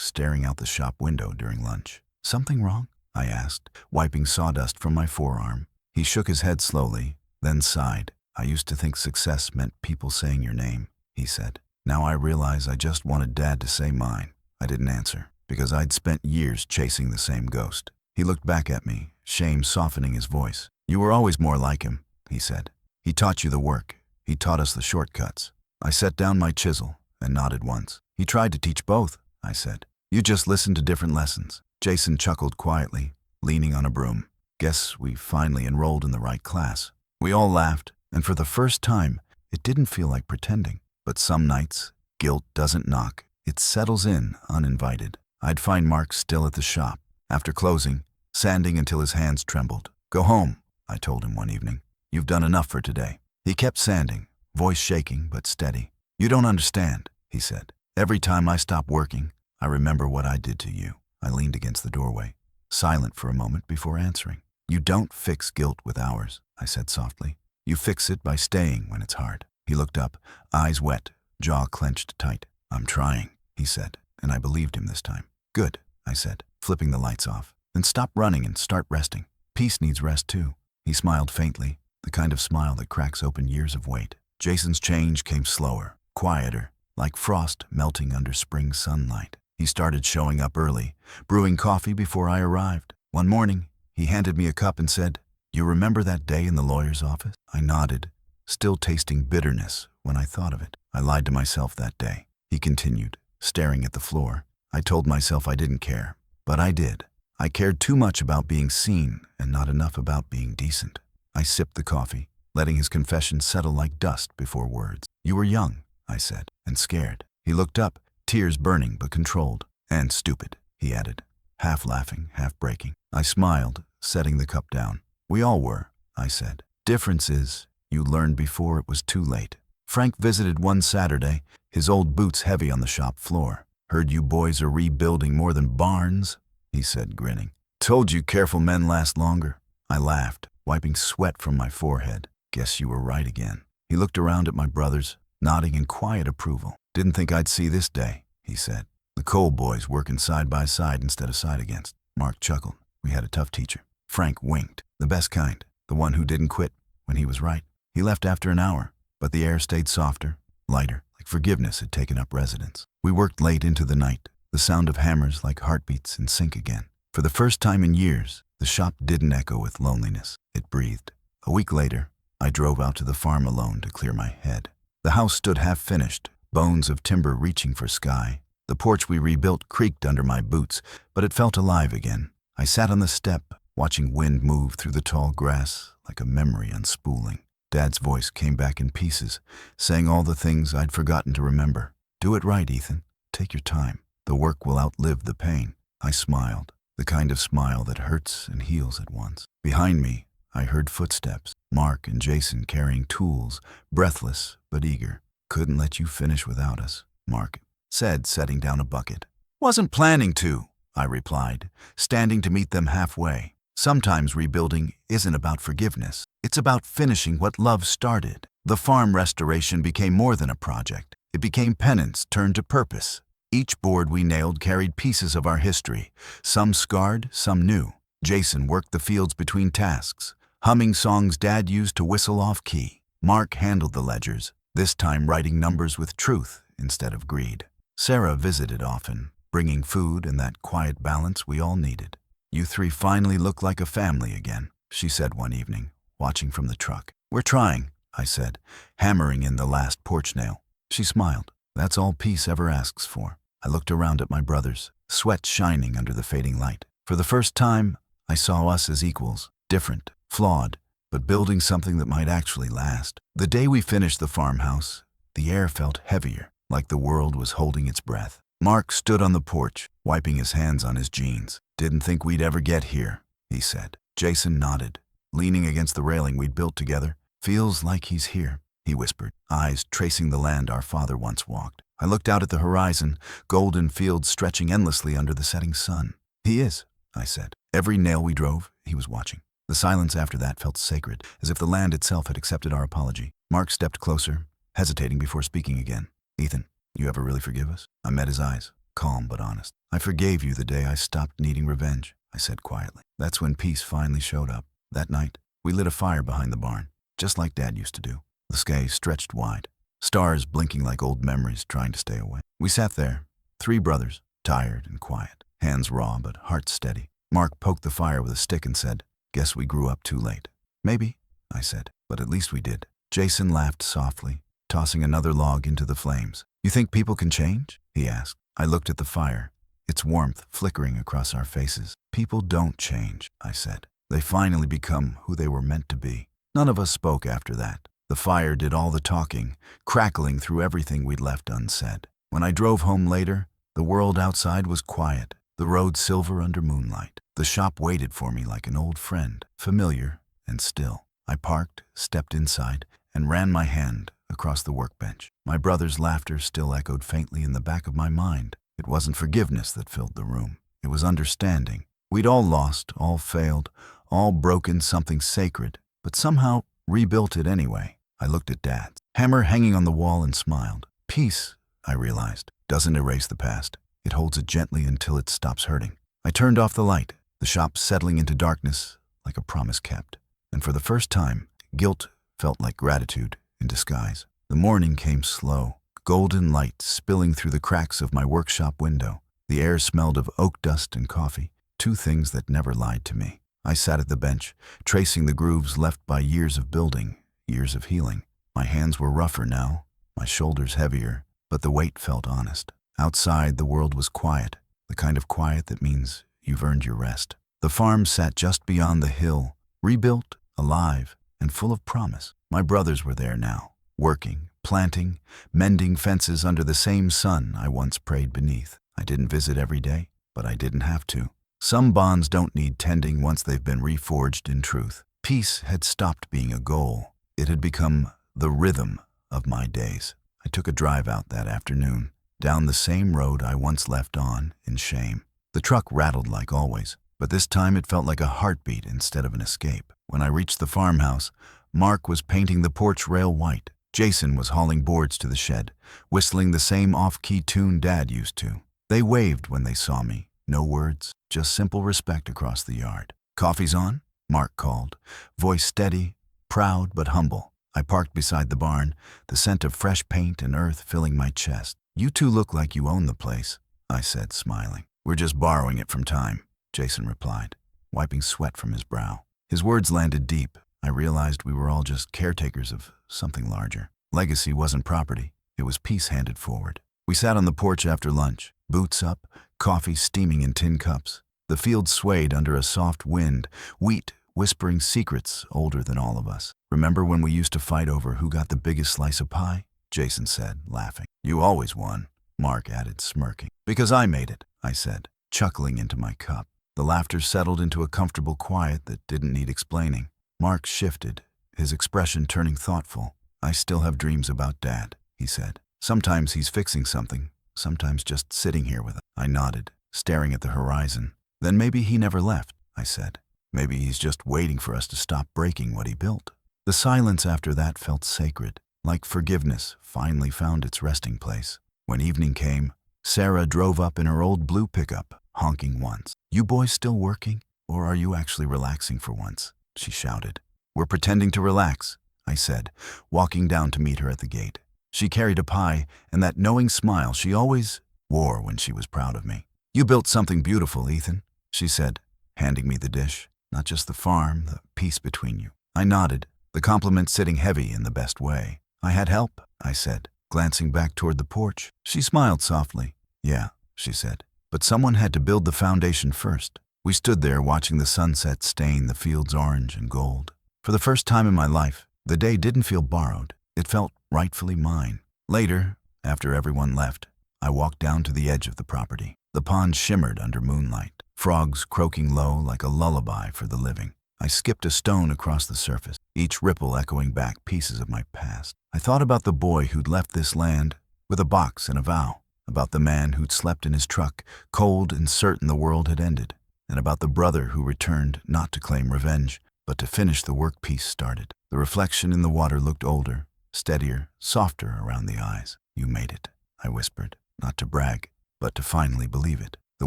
staring out the shop window during lunch. Something wrong? I asked, wiping sawdust from my forearm. He shook his head slowly, then sighed. I used to think success meant people saying your name, he said. Now I realize I just wanted Dad to say mine. I didn't answer, because I'd spent years chasing the same ghost. He looked back at me, shame softening his voice. You were always more like him, he said. He taught you the work. He taught us the shortcuts. I set down my chisel and nodded once. He tried to teach both, I said. You just listened to different lessons. Jason chuckled quietly, leaning on a broom. Guess we finally enrolled in the right class. We all laughed, and for the first time, it didn't feel like pretending. But some nights, guilt doesn't knock. It settles in uninvited. I'd find Mark still at the shop. After closing, sanding until his hands trembled. Go home, I told him one evening. You've done enough for today. He kept sanding, voice shaking but steady. You don't understand, he said. Every time I stop working, I remember what I did to you. I leaned against the doorway, silent for a moment before answering. You don't fix guilt with hours, I said softly. You fix it by staying when it's hard. He looked up, eyes wet, jaw clenched tight. I'm trying, he said, and I believed him this time. Good, I said, flipping the lights off. Then stop running and start resting. Peace needs rest too. He smiled faintly, the kind of smile that cracks open years of weight. Jason's change came slower, quieter, like frost melting under spring sunlight. He started showing up early, brewing coffee before I arrived. One morning, he handed me a cup and said, You remember that day in the lawyer's office? I nodded, still tasting bitterness when I thought of it. I lied to myself that day. He continued, staring at the floor. I told myself I didn't care, but I did. I cared too much about being seen and not enough about being decent. I sipped the coffee, letting his confession settle like dust before words. "You were young," I said, "and scared." He looked up, tears burning but controlled. "And stupid," he added, half laughing, half breaking. I smiled, setting the cup down. "We all were," I said. "Difference is, you learned before it was too late." Frank visited one Saturday, his old boots heavy on the shop floor. "Heard you boys are rebuilding more than barns," he said, grinning. "Told you careful men last longer." I laughed, wiping sweat from my forehead. "Guess you were right again." He looked around at my brothers, nodding in quiet approval. "Didn't think I'd see this day," he said. "The Cole boys working side by side instead of side against." Mark chuckled. "We had a tough teacher." Frank winked. "The best kind. The one who didn't quit when he was right." He left after an hour, but the air stayed softer, lighter, like forgiveness had taken up residence. We worked late into the night, the sound of hammers like heartbeats in sync again. For the first time in years, the shop didn't echo with loneliness. It breathed. A week later, I drove out to the farm alone to clear my head. The house stood half-finished, bones of timber reaching for sky. The porch we rebuilt creaked under my boots, but it felt alive again. I sat on the step, watching wind move through the tall grass like a memory unspooling. Dad's voice came back in pieces, saying all the things I'd forgotten to remember. "Do it right, Ethan. Take your time. The work will outlive the pain." I smiled, the kind of smile that hurts and heals at once. Behind me, I heard footsteps, Mark and Jason carrying tools, breathless but eager. "Couldn't let you finish without us," Mark said, setting down a bucket. "Wasn't planning to," I replied, standing to meet them halfway. Sometimes rebuilding isn't about forgiveness. It's about finishing what love started. The farm restoration became more than a project. It became penance turned to purpose. Each board we nailed carried pieces of our history, some scarred, some new. Jason worked the fields between tasks, humming songs Dad used to whistle off-key. Mark handled the ledgers, this time writing numbers with truth instead of greed. Sarah visited often, bringing food and that quiet balance we all needed. "You three finally look like a family again," she said one evening, watching from the truck. "We're trying," I said, hammering in the last porch nail. She smiled. "That's all peace ever asks for." I looked around at my brothers, sweat shining under the fading light. For the first time, I saw us as equals, different, flawed, but building something that might actually last. The day we finished the farmhouse, the air felt heavier, like the world was holding its breath. Mark stood on the porch, wiping his hands on his jeans. "Didn't think we'd ever get here," he said. Jason nodded, leaning against the railing we'd built together. "Feels like he's here," he whispered, eyes tracing the land our father once walked. I looked out at the horizon, golden fields stretching endlessly under the setting sun. "He is," I said. Every nail we drove, he was watching. The silence after that felt sacred, as if the land itself had accepted our apology. Mark stepped closer, hesitating before speaking again. "Ethan, you ever really forgive us?" I met his eyes, calm but honest. "I forgave you the day I stopped needing revenge," I said quietly. That's when peace finally showed up. That night, we lit a fire behind the barn, just like Dad used to do. The sky stretched wide, stars blinking like old memories trying to stay away. We sat there, three brothers, tired and quiet, hands raw but hearts steady. Mark poked the fire with a stick and said, "Guess we grew up too late." "Maybe," I said, "but at least we did." Jason laughed softly, tossing another log into the flames. "You think people can change?" he asked. I looked at the fire, its warmth flickering across our faces. "People don't change," I said. "They finally become who they were meant to be." None of us spoke after that. The fire did all the talking, crackling through everything we'd left unsaid. When I drove home later, the world outside was quiet, the road silver under moonlight. The shop waited for me like an old friend, familiar and still. I parked, stepped inside, and ran my hand across the workbench. My brother's laughter still echoed faintly in the back of my mind. It wasn't forgiveness that filled the room. It was understanding. We'd all lost, all failed, all broken something sacred, but somehow rebuilt it anyway. I looked at Dad's hammer hanging on the wall and smiled. Peace, I realized, doesn't erase the past. It holds it gently until it stops hurting. I turned off the light, the shop settling into darkness like a promise kept. And for the first time, guilt felt like gratitude in disguise. The morning came slow, golden light spilling through the cracks of my workshop window. The air smelled of oak dust and coffee, two things that never lied to me. I sat at the bench, tracing the grooves left by years of building, years of healing. My hands were rougher now, my shoulders heavier, but the weight felt honest. Outside, the world was quiet, the kind of quiet that means you've earned your rest. The farm sat just beyond the hill, rebuilt, alive, and full of promise. My brothers were there now, working, planting, mending fences under the same sun I once prayed beneath. I didn't visit every day, but I didn't have to. Some bonds don't need tending once they've been reforged in truth. Peace had stopped being a goal. It had become the rhythm of my days. I took a drive out that afternoon, down the same road I once left on in shame. The truck rattled like always, but this time it felt like a heartbeat instead of an escape. When I reached the farmhouse, Mark was painting the porch rail white. Jason was hauling boards to the shed, whistling the same off-key tune Dad used to. They waved when they saw me. No words, just simple respect across the yard. "Coffee's on?" Mark called, voice steady, proud but humble. I parked beside the barn, the scent of fresh paint and earth filling my chest. "You two look like you own the place," I said, smiling. "We're just borrowing it from time," Jason replied, wiping sweat from his brow. His words landed deep. I realized we were all just caretakers of something larger. Legacy wasn't property. It was peace handed forward. We sat on the porch after lunch, boots up, coffee steaming in tin cups. The field swayed under a soft wind, wheat whispering secrets older than all of us. "Remember when we used to fight over who got the biggest slice of pie?" Jason said, laughing. "You always won," Mark added, smirking. "Because I made it," I said, chuckling into my cup. The laughter settled into a comfortable quiet that didn't need explaining. Mark shifted, his expression turning thoughtful. "I still have dreams about Dad," he said. "Sometimes he's fixing something, sometimes just sitting here with us." I nodded, staring at the horizon. "Then maybe he never left," I said. "Maybe he's just waiting for us to stop breaking what he built." The silence after that felt sacred, like forgiveness finally found its resting place. When evening came, Sarah drove up in her old blue pickup, honking once. "You boys still working? Or are you actually relaxing for once?" she shouted. "We're pretending to relax," I said, walking down to meet her at the gate. She carried a pie and that knowing smile she always wore when she was proud of me. "You built something beautiful, Ethan," she said, handing me the dish. "Not just the farm, the peace between you." I nodded, the compliment sitting heavy in the best way. "I had help," I said, glancing back toward the porch. She smiled softly. "Yeah," she said, "but someone had to build the foundation first." We stood there watching the sunset stain the fields orange and gold. For the first time in my life, the day didn't feel borrowed. It felt rightfully mine. Later, after everyone left, I walked down to the edge of the property. The pond shimmered under moonlight, frogs croaking low like a lullaby for the living. I skipped a stone across the surface, each ripple echoing back pieces of my past. I thought about the boy who'd left this land with a box and a vow, about the man who'd slept in his truck, cold and certain the world had ended, and about the brother who returned not to claim revenge, but to finish the work peace started. The reflection in the water looked older, steadier, softer around the eyes. "You made it," I whispered, not to brag, but to finally believe it. The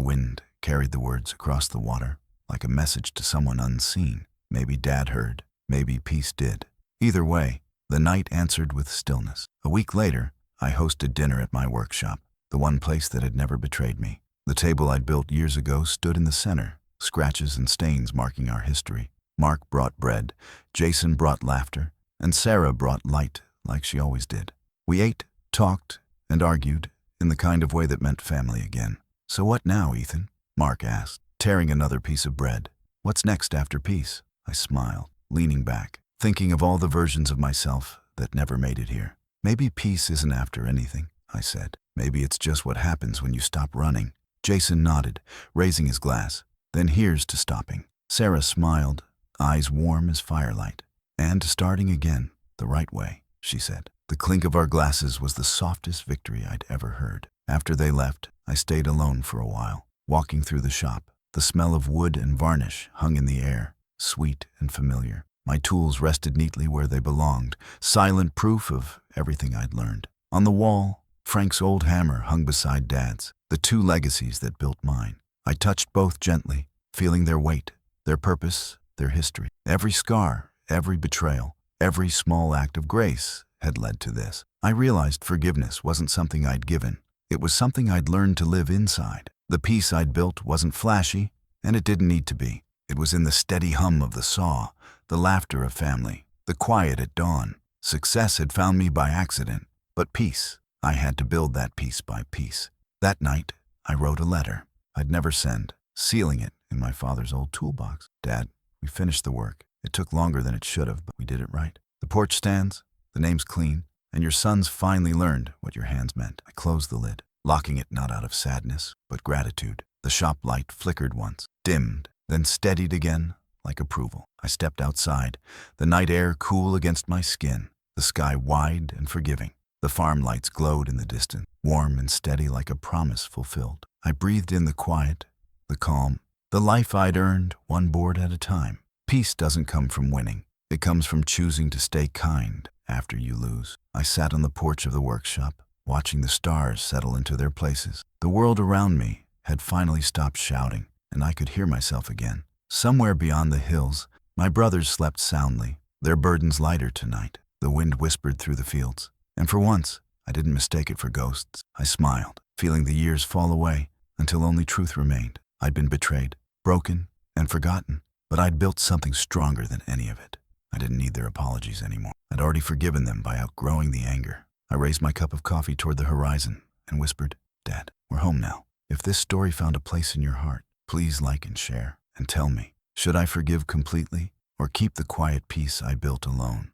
wind carried the words across the water, like a message to someone unseen. Maybe Dad heard, maybe peace did. Either way, the night answered with stillness. A week later, I hosted dinner at my workshop, the one place that had never betrayed me. The table I'd built years ago stood in the center, scratches and stains marking our history. Mark brought bread, Jason brought laughter, and Sarah brought light like she always did. We ate, talked, and argued in the kind of way that meant family again. "So what now, Ethan?" Mark asked, tearing another piece of bread. "What's next after peace?" I smiled, leaning back, thinking of all the versions of myself that never made it here. "Maybe peace isn't after anything," I said. "Maybe it's just what happens when you stop running." Jason nodded, raising his glass. "Then here's to stopping." Sarah smiled, eyes warm as firelight. "And to starting again, the right way," she said. The clink of our glasses was the softest victory I'd ever heard. After they left, I stayed alone for a while, walking through the shop. The smell of wood and varnish hung in the air, sweet and familiar. My tools rested neatly where they belonged, silent proof of everything I'd learned. On the wall, Frank's old hammer hung beside Dad's, the two legacies that built mine. I touched both gently, feeling their weight, their purpose, their history. Every scar, every betrayal, every small act of grace had led to this. I realized forgiveness wasn't something I'd given. It was something I'd learned to live inside. The peace I'd built wasn't flashy, and it didn't need to be. It was in the steady hum of the saw, the laughter of family, the quiet at dawn. Success had found me by accident, but peace, I had to build that piece by piece. That night, I wrote a letter I'd never send, sealing it in my father's old toolbox. "Dad, we finished the work. It took longer than it should have, but we did it right. The porch stands, the name's clean, and your sons finally learned what your hands meant. I closed the lid, locking it not out of sadness, but gratitude. The shop light flickered once, dimmed, then steadied again, like approval. I stepped outside, the night air cool against my skin, the sky wide and forgiving. The farm lights glowed in the distance, warm and steady like a promise fulfilled. I breathed in the quiet, the calm, the life I'd earned one board at a time. Peace doesn't come from winning. It comes from choosing to stay kind after you lose. I sat on the porch of the workshop, watching the stars settle into their places. The world around me had finally stopped shouting, and I could hear myself again. Somewhere beyond the hills, my brothers slept soundly, their burdens lighter tonight. The wind whispered through the fields, and for once, I didn't mistake it for ghosts. I smiled, feeling the years fall away until only truth remained. I'd been betrayed, broken, and forgotten, but I'd built something stronger than any of it. I didn't need their apologies anymore. I'd already forgiven them by outgrowing the anger. I raised my cup of coffee toward the horizon and whispered, "Dad, we're home now. If this story found a place in your heart, please like and share, and tell me, should I forgive completely or keep the quiet peace I built alone?"